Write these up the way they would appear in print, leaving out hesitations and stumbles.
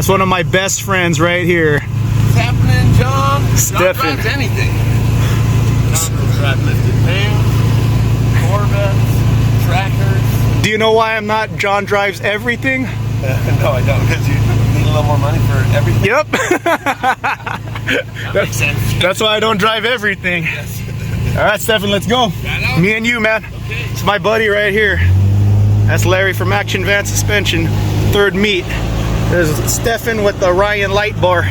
That's one of my best friends right here. What's happening, John? Stephen. John drives anything. John will drive lifted vans, Corvettes, trackers. Do you know why I'm not John drives everything? No, I don't, because you need a little more money for everything. Yep. That makes sense. That's why I don't drive everything. Yes. All right, Stephen, let's go. Me and you, man. Okay. It's my buddy right here. That's Larry from Action Van Suspension. Third meet. There's Stephen with the Ryan light bar.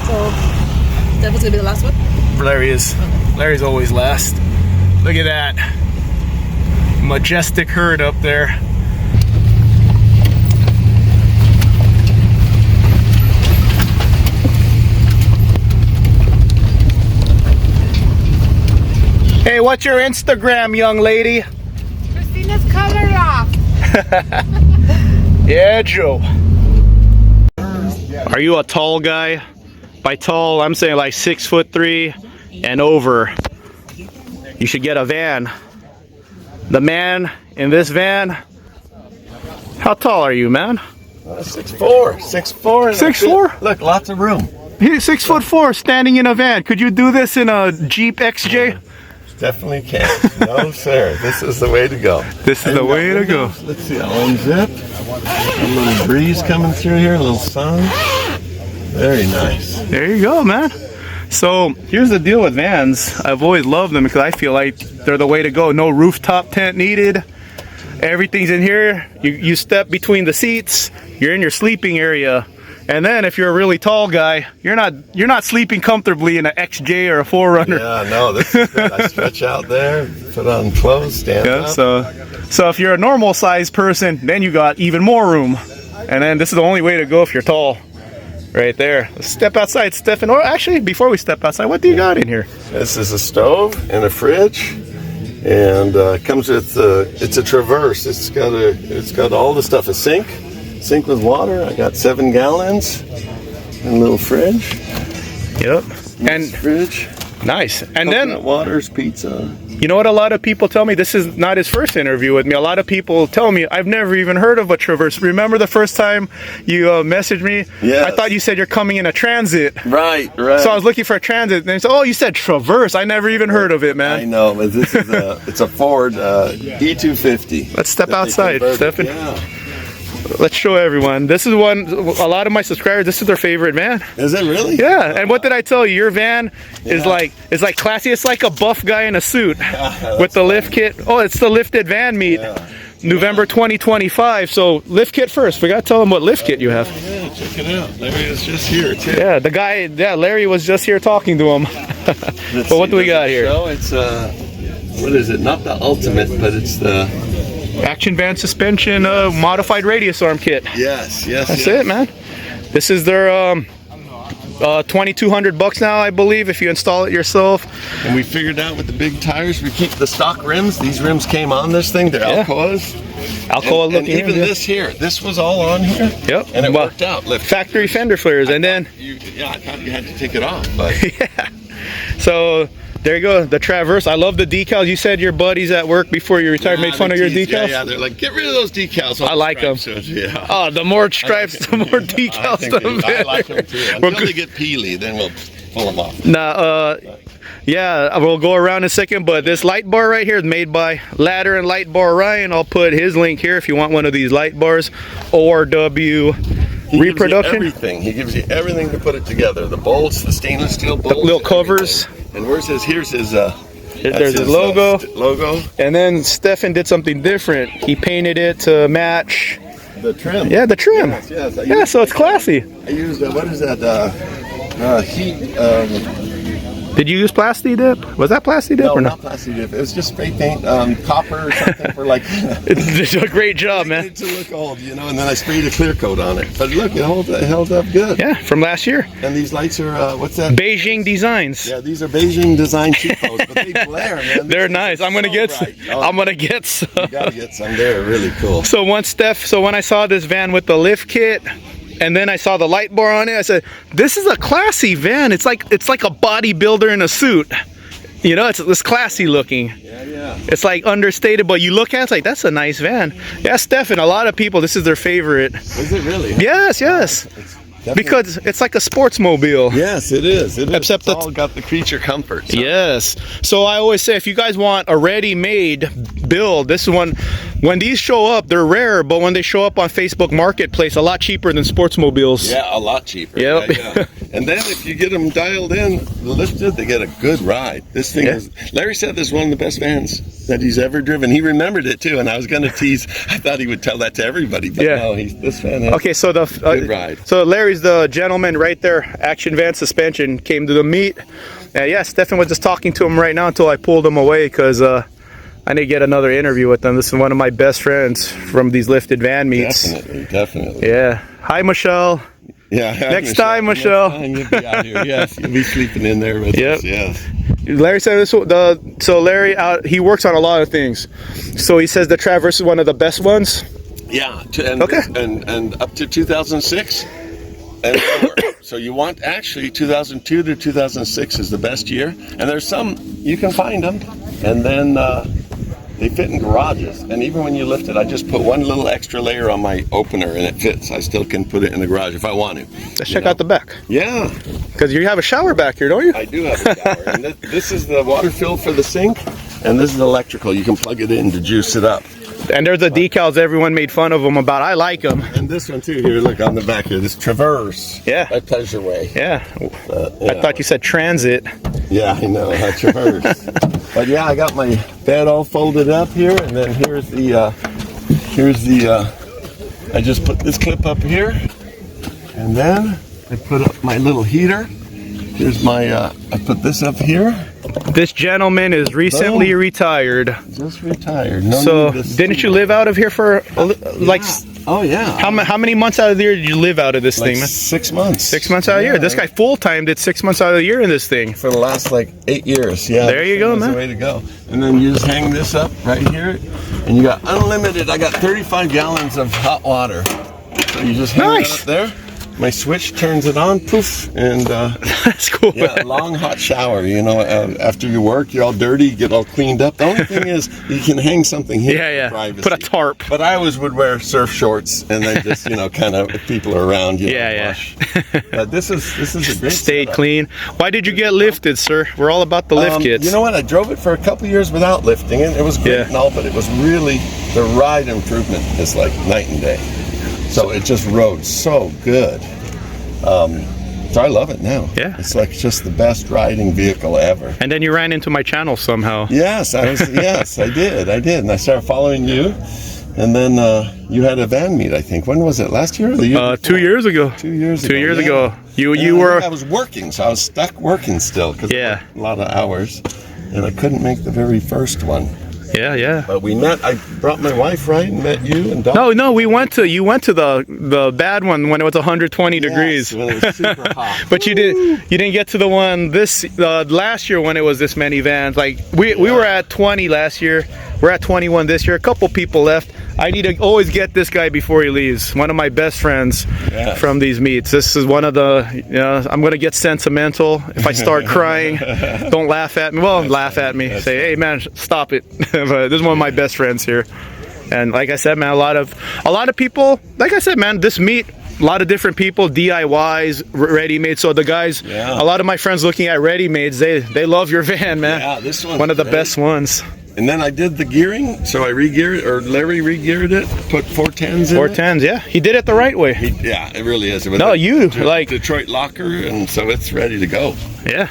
So, Stephen's gonna be the last one? Larry is. Larry's always last. Look at that. Majestic herd up there. Hey, what's your Instagram, young lady? Christina's color off. Yeah, Joe. Are you a tall guy? By tall, I'm saying like 6'3" and over. You should get a van. The man in this van, how tall are you, man? 6'4", 6'4". 6'4"? Look, lots of room. He's 6'4", standing in a van. Could you do this in a Jeep XJ? Definitely can. No, sir. This is the way to go. This is the way to go. Let's see. I'll unzip. A little breeze coming through here. A little sun. Very nice. There you go, man. So here's the deal with vans. I've always loved them because I feel like they're the way to go. No rooftop tent needed. Everything's in here. You step between the seats. You're in your sleeping area. And then if you're a really tall guy, you're not sleeping comfortably in an XJ or a 4Runner. Yeah, no, this is good. I stretch out there, put on clothes, stand up. So if you're a normal sized person, then you got even more room. And then this is the only way to go if you're tall. Right there. Let's step outside, Stephen. Or actually, before we step outside, what do you got in here? This is a stove and a fridge, and comes with it's a Traverse. It's got all the stuff. A sink with water. I got 7 gallons, and a little fridge. Yep. And fridge. Nice. And Coconut then waters, pizza. You know what a lot of people tell me? This is not his first interview with me. A lot of people tell me, I've never even heard of a Traverse. Remember the first time you messaged me? Yes. I thought you said you're coming in a Transit. Right. So I was looking for a Transit, and they said, oh, you said Traverse. I never even heard of it, man. I know, but this is it's a Ford E250. Let's step outside, Stephen. Yeah. Let's show everyone. This is one, a lot of my subscribers, this is their favorite van. Is it really? Yeah, and what did I tell you? Your van is like classy. It's like a buff guy in a suit with the lift kit. Oh, it's the lifted van meet. November 2025. So lift kit first. We gotta tell them what lift kit you have. Yeah, check it out. Larry is just here too. Yeah, the guy, Larry was just here talking to him. But what do we got here? So it's what is it? Not the Ultimate, but it's the Action Van Suspension modified radius arm kit. Yes. That's it, man. This is their $2,200 now, I believe, if you install it yourself. And we figured out with the big tires, we keep the stock rims. These rims came on this thing. They're Alcoas. Alcoa looking. And even this here, this was all on here. Yep. And it worked out. Factory fender flares, and then I thought you had to take it off, but yeah. So there you go, the Traverse. I love the decals. You said your buddies at work before you retired made fun of your decals? Yeah, they're like, get rid of those decals. I like them. Yeah. Oh, the more stripes, the more decals. I like them too. Until they get peely, then we'll pull them off. Nah, yeah, we'll go around in a second, but this light bar right here is made by Ladder and Light Bar Ryan. I'll put his link here if you want one of these light bars. ORW reproduction. Everything. He gives you everything to put it together. The bolts, the stainless steel bolts. The little covers. And here's his there's his logo. Logo. And then Stephen did something different. He painted it to match the trim. Yeah, the trim. Yes. Yeah, so it's classy. I used what is that? Heat. Did you use Plasti Dip? Was that Plasti Dip no, or not Plasti Dip. It was just spray paint, copper or something for like. It's a great job, man. It to look old, you know, and then I sprayed a clear coat on it. But look, it held up good. Yeah, from last year. And these lights are what's that? Beijing Designs. Yeah, these are Beijing design cheap coats, but they glare, man. They're nice. I'm gonna get some. I'm gonna get some. You gotta get some. They're really cool. So when I saw this van with the lift kit, and then I saw the light bar on it, I said, this is a classy van. It's like a bodybuilder in a suit. You know, it's classy looking. Yeah. It's like understated, but you look at it, it's like, that's a nice van. Yeah, Stefan, a lot of people, this is their favorite. Is it really? Yes. Because it's like a sports mobile. Yes, it is. Except it's all got the creature comfort. So. Yes. So I always say, if you guys want a ready-made build, this is one. When these show up, they're rare, but when they show up on Facebook Marketplace, a lot cheaper than sports mobiles. Yeah, a lot cheaper. Yep. Yeah. And then if you get them dialed in, lifted, they get a good ride. This thing is, Larry said this is one of the best vans that he's ever driven. He remembered it too, and I was going to tease. I thought he would tell that to everybody, but no, this van has okay, so good ride. So Larry's the gentleman right there. Action Van Suspension came to the meet. Yeah, Stefan was just talking to him right now until I pulled him away because I need to get another interview with them. This is one of my best friends from these lifted van meets. Definitely. Yeah. Hi, Michelle. Yeah. Next time, Michelle. Next time you'll be out here. Yes, you'll be sleeping in there with us. Yes. Larry said this. So Larry, he works on a lot of things. So he says the Traverse is one of the best ones. Yeah. And up to 2006. And so you want actually 2002 to 2006 is the best year. And there's some you can find them, and then they fit in garages. And even when you lift it, I just put one little extra layer on my opener, and it fits. I still can put it in the garage if I want to. Let's check out the back. Yeah, because you have a shower back here, don't you? I do have a shower. And this is the water fill for the sink, and this is electrical. You can plug it in to juice it up. And there's the decals everyone made fun of them about. I like them. And this one too. Here, look on the back here. This Traverse. Yeah. By Pleasureway. Yeah. I thought you said Transit. Yeah, I know. Traverse. But yeah, I got my bed all folded up here, and then here's the I just put this clip up here, and then I put up my little heater. Here's my I put this up here. This gentleman is recently retired. Just retired. Didn't you live out of here for like? Oh yeah. How many months out of the year did you live out of this thing, man? 6 months. 6 months out of the year. This guy full time did 6 months out of the year in this thing. For the last 8 years. Yeah. There you go, man. That's the way to go. And then you just hang this up right here, and you got unlimited. I got 35 gallons of hot water. So you just hang that up there. My switch turns it on, poof, and that's cool. Yeah, long hot shower. You know, after you work, you're all dirty, you get all cleaned up. The only thing is, you can hang something here. Yeah. For privacy. Put a tarp. But I always would wear surf shorts, and then just kind of if people are around, wash. But this is a great. Stayed setup. clean. Why did you get lifted, sir? We're all about the lift kits. You know what? I drove it for a couple years without lifting it. It was great and all, but it was really the ride improvement is like night and day. So it just rode so good. So I love it now. Yeah. It's like just the best riding vehicle ever. And then you ran into my channel somehow. Yes, I did. And I started following you. And then you had a van meet, I think. When was it? Last year or the year before? 2 years ago. 2 years ago. 2 years ago. I was working, so I was stuck working still because a lot of hours. And I couldn't make the very first one. Yeah. But we met. I brought my wife, right, and met you and Doc. No. You went to the bad one when it was 120 degrees. When it was super hot. But you didn't get to the one last year when it was this many vans. Like we were at 20 last year. We're at 21 this year. A couple people left. I need to always get this guy before he leaves. One of my best friends from these meets. This is one of the. I'm gonna get sentimental if I start crying. Don't laugh at me. Well, laugh at me. Say, hey man, stop it. But this is one of my best friends here. And like I said, man, a lot of people. Like I said, man, this meet. A lot of different people, DIYs, ready-made. So the guys, a lot of my friends looking at ready-mades, they love your van, man. Yeah, this one's one of the best ones. And then I did the gearing, so I re-geared, or Larry re-geared it, put 410s in 410s, yeah. He did it the right way. It really is. No, like Detroit locker, and so it's ready to go. Yeah.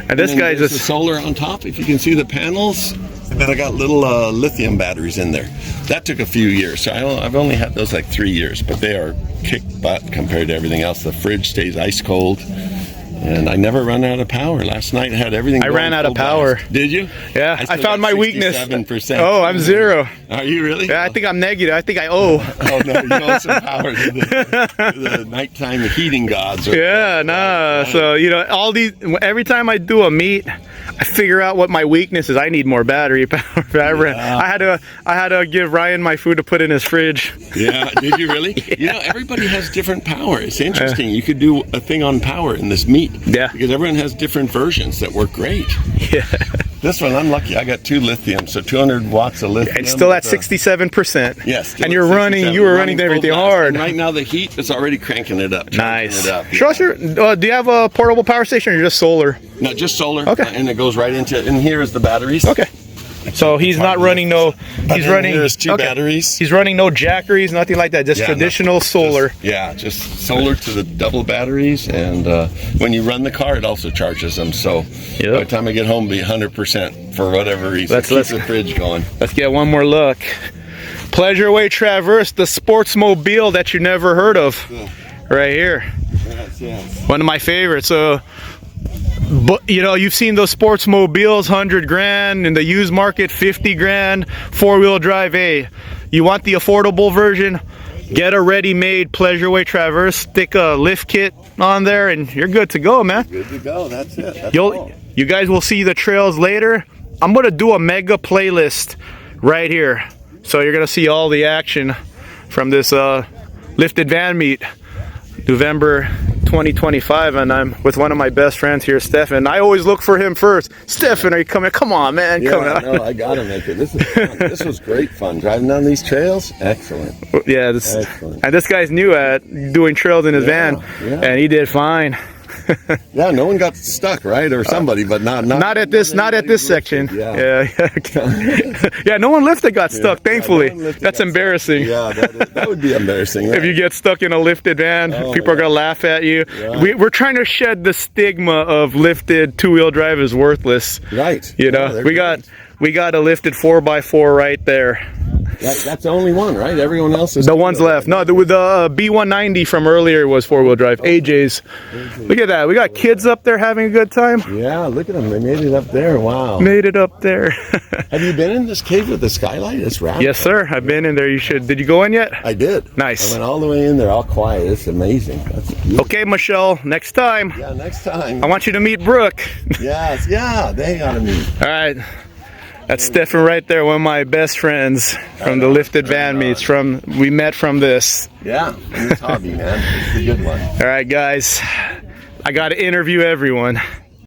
And this guy's just the solar on top. If you can see the panels, and then I got little lithium batteries in there. That took a few years. So I've only had those 3 years, but they are kick butt compared to everything else. The fridge stays ice cold. And I never run out of power. Last night I had everything. I ran out of power. Did you? Yeah, I found my weakness. 7%. Oh, I'm 0. Are you really? Yeah, I think I'm negative. I think I owe. Oh no, you owe some power to the nighttime heating gods. So all these. Every time I do a meet, I figure out what my weakness is. I need more battery power. I had to give Ryan my food to put in his fridge. Yeah, did you really? Everybody has different power. It's interesting. You could do a thing on power in this meet. neat. Yeah. Because everyone has different versions that work great. Yeah. This one, I'm lucky. I got 2 lithium, so 200 watts of lithium. It's still at 67%. Yes. And you're running. You were running everything hard. And right now, the heat is already cranking it up. Nice. It up. Show us your. Do you have a portable power station or just solar? No, just solar. Okay. And it goes right into it. And here is the batteries. Okay. So he's not running no. He's running. There's 2 batteries. He's running no jackeries, nothing like that. Just traditional solar. Just solar to the double batteries, and when you run the car, it also charges them. So by the time I get home, be 100% for whatever reason. Let's keep the fridge going. Let's get one more look. Pleasureway Traverse, the sportsmobile that you never heard of, right here. Yes. One of my favorites. But you know, you've seen those sportsmobiles, 100 grand in the used market, 50 grand, 4-wheel drive. Hey, you want the affordable version? Get a ready-made Pleasureway Traverse, stick a lift kit on there, and you're good to go, man. Good to go. That's it. That's all. You guys will see the trails later. I'm gonna do a mega playlist right here, so you're gonna see all the action from this lifted van meet, November 2025, and I'm with one of my best friends here, Stefan. I always look for him first. Stefan, are you coming? Come on, man. Come on. No, I gotta make it. This is fun. This was great fun. Driving down these trails, excellent. Yeah, Excellent. And this guy's new at doing trails in his van, and he did fine. Yeah, no one got stuck, right? Or somebody, but not at this section. Yeah. Yeah, no one lifted got stuck, thankfully. That's embarrassing. Yeah, that would be embarrassing. Right? If you get stuck in a lifted van, people are gonna laugh at you. Right. We're trying to shed the stigma of lifted 2-wheel drive is worthless. Right. You know, we got a lifted 4x4 right there. That's the only one, right? Everyone else is... The one's left. No, the B190 from earlier was 4-wheel drive. AJ's. Look at that. We got kids up there having a good time. Yeah, look at them. They made it up there. Wow. Made it up there. Have you been in this cave with the skylight? It's rad. Yes, sir. I've been in there. You should. Did you go in yet? I did. Nice. I went all the way in there, all quiet. It's amazing. That's beautiful. Okay, Michelle. Next time. Yeah, next time. I want you to meet Brooke. Yes, yeah. They gotta meet. All right. That's Stefan right there, one of my best friends from the lifted van meets. We met from this. Yeah, this hobby, man. It's a good one. All right, guys. I got to interview everyone.